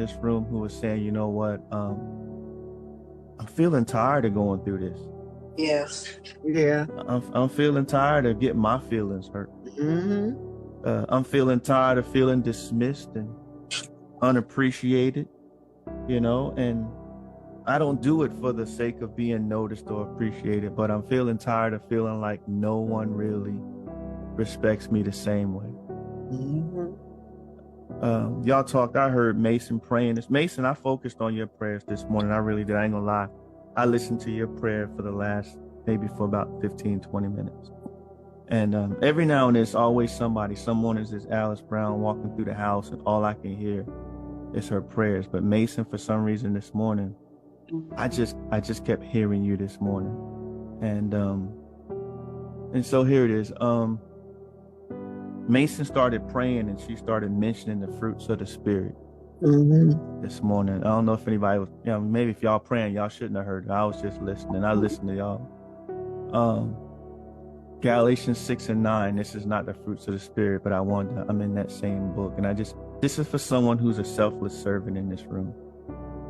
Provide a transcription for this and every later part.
this room who was saying, you know what, I'm feeling tired of going through this. Yes. Yeah. I'm feeling tired of getting my feelings hurt. I'm feeling tired of feeling dismissed and unappreciated, and I don't do it for the sake of being noticed or appreciated, but I'm feeling tired of feeling like no one really respects me the same way. Y'all talked, I heard Mason praying this. Mason, I focused on your prayers this morning. I really did. I ain't gonna lie. I listened to your prayer for the last, maybe for about 15, 20 minutes. And every now and then, it's always someone is this Alice Brown walking through the house, and all I can hear is her prayers. But Mason, for some reason this morning, I just kept hearing you this morning. And so here it is. Mason started praying, and she started mentioning the fruits of the Spirit this morning. I don't know if anybody was, maybe if y'all praying, y'all shouldn't have heard it. I was just listening. I listened to y'all. Galatians 6:9, this is not the fruits of the Spirit, but I'm in that same book. And this is for someone who's a selfless servant in this room.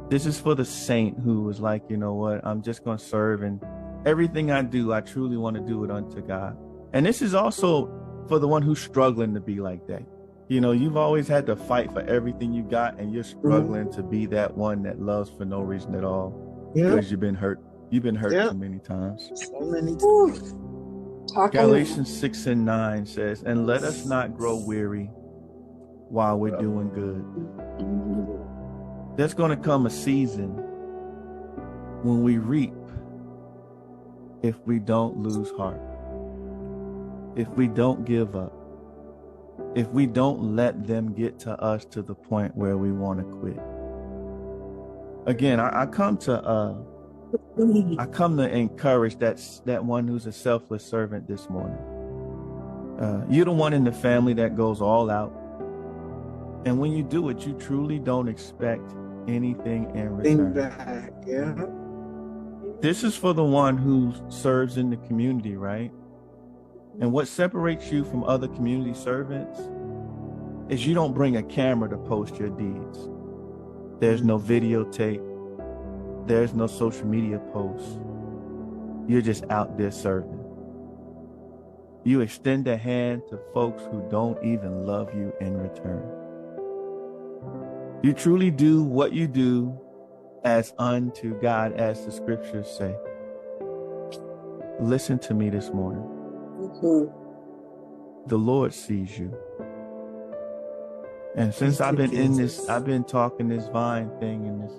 This is for the saint who was like, you know what, I'm just going to serve, and everything I do, I truly want to do it unto God. And this is also for the one who's struggling to be like that. You've always had to fight for everything you got, and you're struggling to be that one that loves for no reason at all. Because you've been hurt. You've been hurt too many times. So many times. Galatians 6:9 says, and let us not grow weary while we're doing good. There's going to come a season when we reap if we don't lose heart, if we don't give up, if we don't let them get to us to the point where we want to quit. Again, I come to encourage that one who's a selfless servant this morning. You're the one in the family that goes all out. And when you do it, you truly don't expect anything in return. Back. Yeah. This is for the one who serves in the community, right? And what separates you from other community servants is you don't bring a camera to post your deeds. There's no videotape. There's no social media posts. You're just out there serving. You extend a hand to folks who don't even love you in return. You truly do what you do as unto God, as the scriptures say. Listen to me this morning. The Lord sees you. And since I've been talking this vine thing and this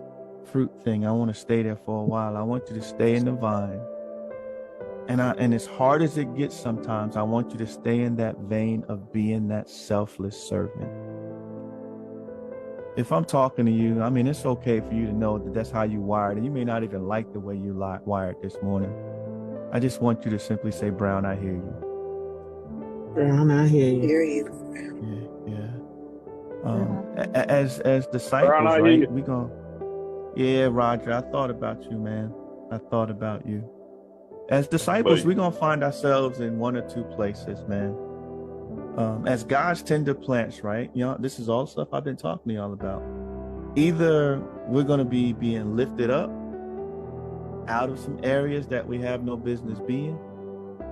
fruit thing, I want to stay there for a while. I want you to stay in the vine. And as hard as it gets sometimes, I want you to stay in that vein of being that selfless servant. If I'm talking to you, it's okay for you to know that that's how you wired. And you may not even like the way you wired this morning. I just want you to simply say, Brown, I hear you. Brown, I hear you. Hear you. Yeah. As disciples, Brown, right? We gonna. Yeah, Roger. I thought about you, man. I thought about you. As disciples, we're gonna find ourselves in one or two places, man. As God's tender plants, right? This is all stuff I've been talking to y'all about. Either we're gonna be being lifted up out of some areas that we have no business being,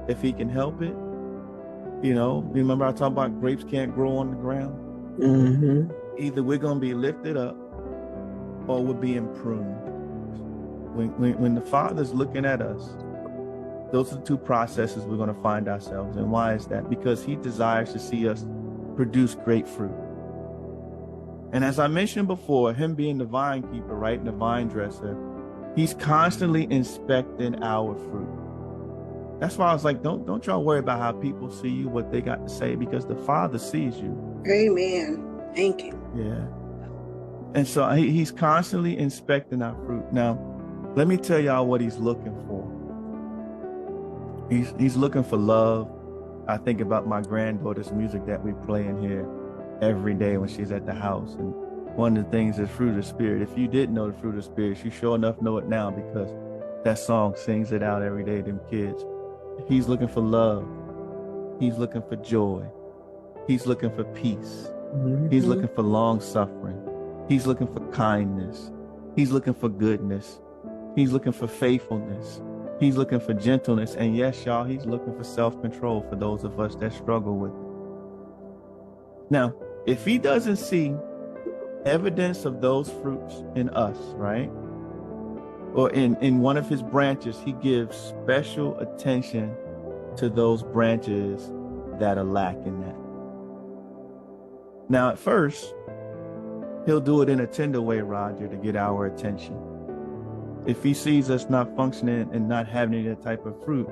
if He can help it. Remember I talked about grapes can't grow on the ground? Either we're going to be lifted up or we're being pruned. When the Father's looking at us, those are the two processes we're going to find ourselves in. Why is that? Because He desires to see us produce great fruit. And as I mentioned before, Him being the vine keeper, right, and the vine dresser, He's constantly inspecting our fruit. That's why I was like, don't y'all worry about how people see you, what they got to say, because the Father sees you. Amen. Thank you. Yeah. And so He's constantly inspecting our fruit. Now, let me tell y'all what He's looking for. He's looking for love. I think about my granddaughter's music that we play in here every day when she's at the house. And one of the things is fruit of the Spirit. If you didn't know the fruit of the Spirit, you sure enough know it now, because that song sings it out every day, them kids. He's looking for love. He's looking for joy. He's looking for peace. He's looking for long suffering. He's looking for kindness. He's looking for goodness. He's looking for faithfulness. He's looking for gentleness. And yes, y'all, he's looking for self-control for those of us that struggle with it. Now, if he doesn't see evidence of those fruits in us, right? Or in one of his branches, he gives special attention to those branches that are lacking that. Now, at first, he'll do it in a tender way, Roger, to get our attention. If he sees us not functioning and not having any type of fruit,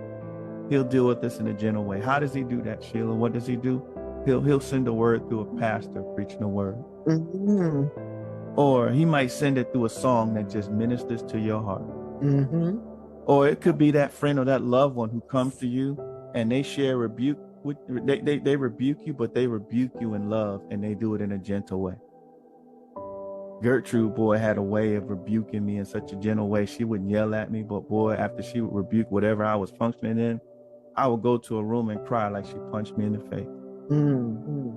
he'll deal with us in a gentle way. How does he do that, Sheila? What does he do? He'll send a word through a pastor preaching a word. Mm-hmm. Or he might send it through a song that just ministers to your heart. Mm-hmm. Or it could be that friend or that loved one who comes to you and they share rebuke. They rebuke you, but they rebuke you in love, and they do it in a gentle way. Gertrude, boy, had a way of rebuking me in such a gentle way. She wouldn't yell at me, but boy, after she would rebuke whatever I was functioning in, I would go to a room and cry like she punched me in the face. Mm-hmm.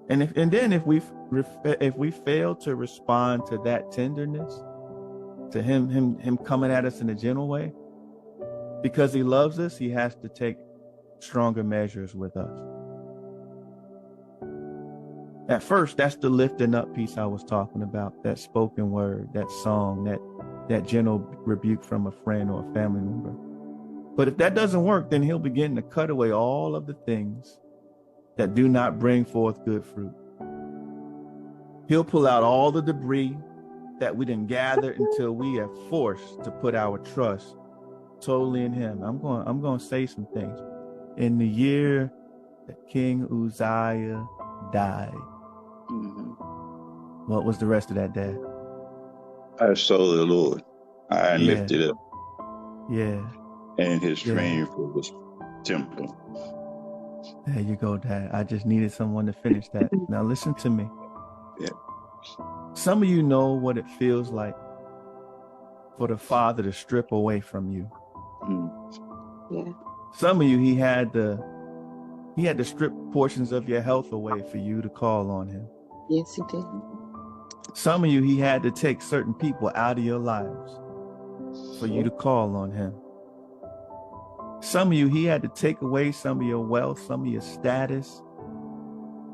And then if we fail to respond to that tenderness, to him coming at us in a gentle way, because he loves us, he has to take stronger measures with us. At first, that's the lifting up piece I was talking about, that spoken word, that song, that gentle rebuke from a friend or a family member. But if that doesn't work, then he'll begin to cut away all of the things that do not bring forth good fruit. He'll pull out all the debris that we didn't gather until we are forced to put our trust totally in him. I'm going to say some things. In the year that King Uzziah died, what was the rest of that, Dad? I saw the Lord. I lifted up. Yeah. And his train for his temple. There you go, Dad. I just needed someone to finish that. Now listen to me. Yeah. Some of you know what it feels like for the Father to strip away from you. Yeah. Some of you, he had to strip portions of your health away for you to call on him. Yes, he did. Some of you, he had to take certain people out of your lives for you to call on him. Some of you, he had to take away some of your wealth, some of your status,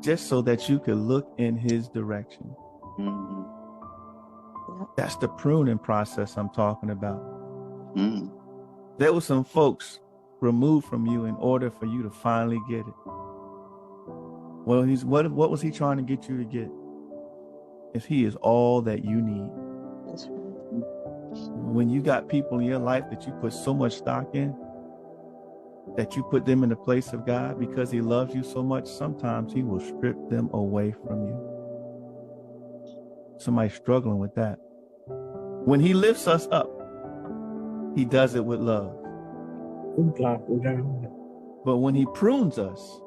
just so that you could look in his direction. Mm-hmm. That's the pruning process I'm talking about. Mm. There were some folks removed from you in order for you to finally get it. Well, what was he trying to get you to get? If he is all that you need. That's right. When you got people in your life that you put so much stock in, that you put them in the place of God because he loves you so much, sometimes he will strip them away from you. Somebody's struggling with that. When he lifts us up, he does it with love. But when he prunes us,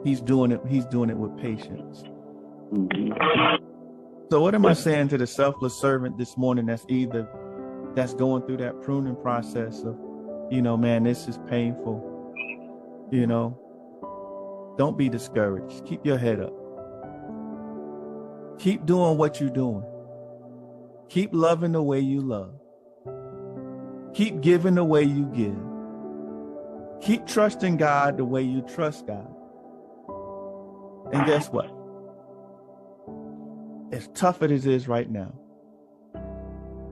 he's doing it with patience. So what am I saying to the selfless servant this morning that's going through that pruning process of, man, this is painful. Don't be discouraged. Keep your head up. Keep doing what you're doing. Keep loving the way you love. Keep giving the way you give. Keep trusting God the way you trust God. And guess what? As tough as it is right now,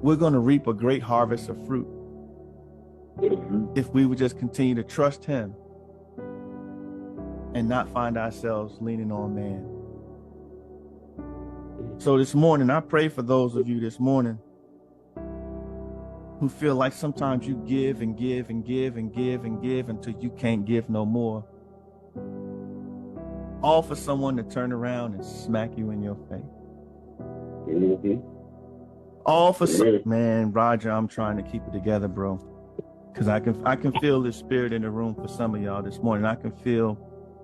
we're going to reap a great harvest of fruit if we would just continue to trust him and not find ourselves leaning on man. So this morning, I pray for those of you this morning who feel like sometimes you give and give and give and give and give until you can't give no more. All for someone to turn around and smack you in your face. All for man, Roger, I'm trying to keep it together, bro. Because I can feel the spirit in the room for some of y'all this morning. I can feel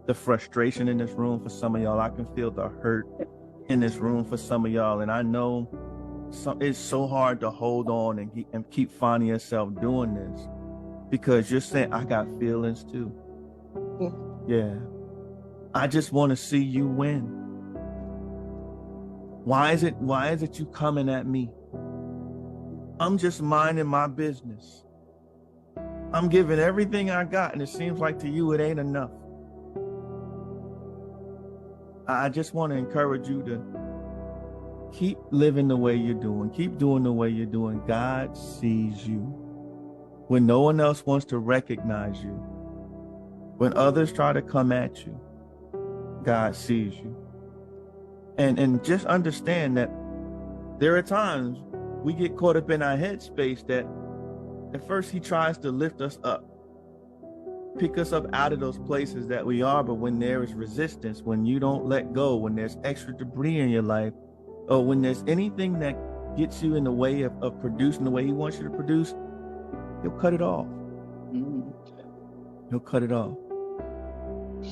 the frustration in this room for some of y'all. I can feel the hurt in this room for some of y'all. And I know it's so hard to hold on and keep finding yourself doing this because you're saying, I got feelings too. Yeah. I just want to see you win. Why is it you coming at me? I'm just minding my business. I'm giving everything I got, and it seems like to you it ain't enough. I just want to encourage you to keep living the way you're doing. Keep doing the way you're doing. God sees you. When no one else wants to recognize you, when others try to come at you, God sees you. And just understand that there are times we get caught up in our headspace that at first he tries to lift us up, pick us up out of those places that we are. But when there is resistance, when you don't let go, when there's extra debris in your life, or when there's anything that gets you in the way of producing the way he wants you to produce, he'll cut it off. He'll cut it off.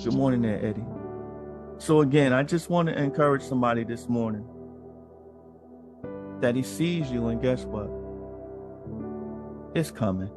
Good morning there, Eddie. So again, I just want to encourage somebody this morning that he sees you, and guess what? It's coming.